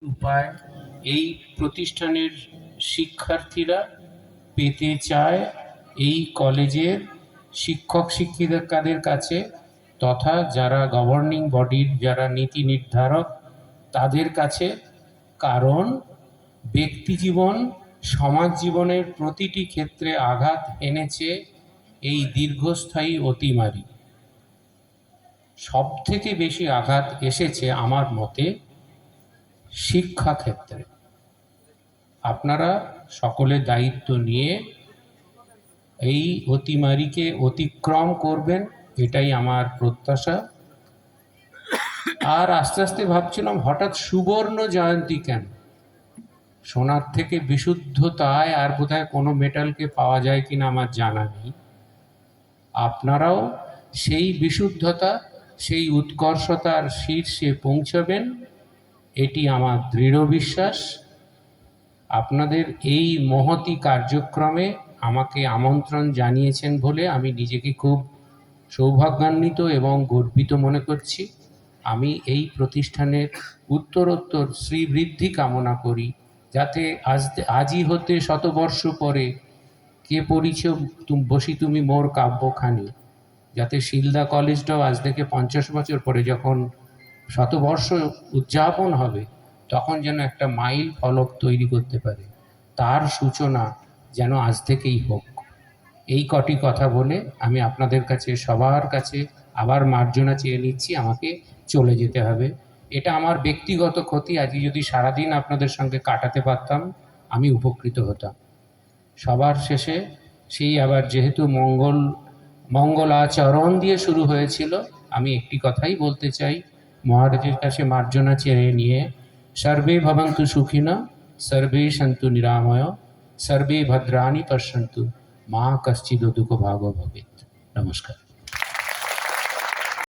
উপায় এই প্রতিষ্ঠানের শিক্ষার্থীরা পেতে চায় এই কলেজের শিক্ষক শিক্ষিকাদের কাছে তথা যারা গভর্নিং বডির যারা নীতি নির্ধারক তাদের কাছে। কারণ ব্যক্তিজীবন সমাজ জীবনের প্রতিটি ক্ষেত্রে আঘাত এনেছে এই দীর্ঘস্থায়ী অতিমারি। সবথেকে বেশি আঘাত এসেছে আমার মতে শিক্ষা ক্ষেত্রে। আপনারা সকলে দায়িত্ব নিয়ে এই অতিমারিকে অতিক্রম করবেন, এটাই আমার প্রত্যাশা। আর আস্তে আস্তে ভাবছিলাম হঠাৎ সুবর্ণ জয়ন্তী কেন, সোনার থেকে বিশুদ্ধতায় আর বোধহয় কোনো মেটালকে পাওয়া যায় কিনা আমার জানা নেই। আপনারাও সেই বিশুদ্ধতা সেই উৎকর্ষতার শীর্ষে পৌঁছবেন, এটি আমার দৃঢ় বিশ্বাস। আপনাদের এই মহতি কার্যক্রমে আমাকে আমন্ত্রণ জানিয়েছেন বলে আমি নিজেকে খুব সৌভাগ্যান্বিত এবং গর্বিত মনে করছি। আমি এই প্রতিষ্ঠানের উত্তরোত্তর শ্রীবৃদ্ধি কামনা করি, যাতে আজই হতে শতবর্ষ পরে কে পড়িছ বসি তুমি মোর কাব্যখানি, যাতে শিলদা কলেজটাও আজ থেকে 50 বছর পরে যখন শতবর্ষ উদযাপন হবে তখন যেন একটা মাইল ফলক তৈরি করতে পারে, তার সূচনা যেন আজ থেকেই হোক। এই কটি কথা বলে আমি আপনাদের কাছে সবার কাছে আবার মার্জনা চেয়ে নিচ্ছি, আমাকে চলে যেতে হবে। এটা আমার ব্যক্তিগত ক্ষতি, আজকে যদি সারাদিন আপনাদের সঙ্গে কাটাতে পারতাম আমি উপকৃত হতাম। সবার শেষে সেই আবার যেহেতু মঙ্গলাচরণ দিয়ে শুরু হয়েছিল, আমি একটি কথাই বলতে চাই মহারাজের কাছে মার্জনা চেয়ে নিয়ে, সর্বে ভবন্তু সুখিনা সর্বে সন্তু নিরাময় সর্বে ভদ্রাণি পশ্যন্তু মা কশ্চিদ দুঃখ ভাগ ভবেৎ। নমস্কার।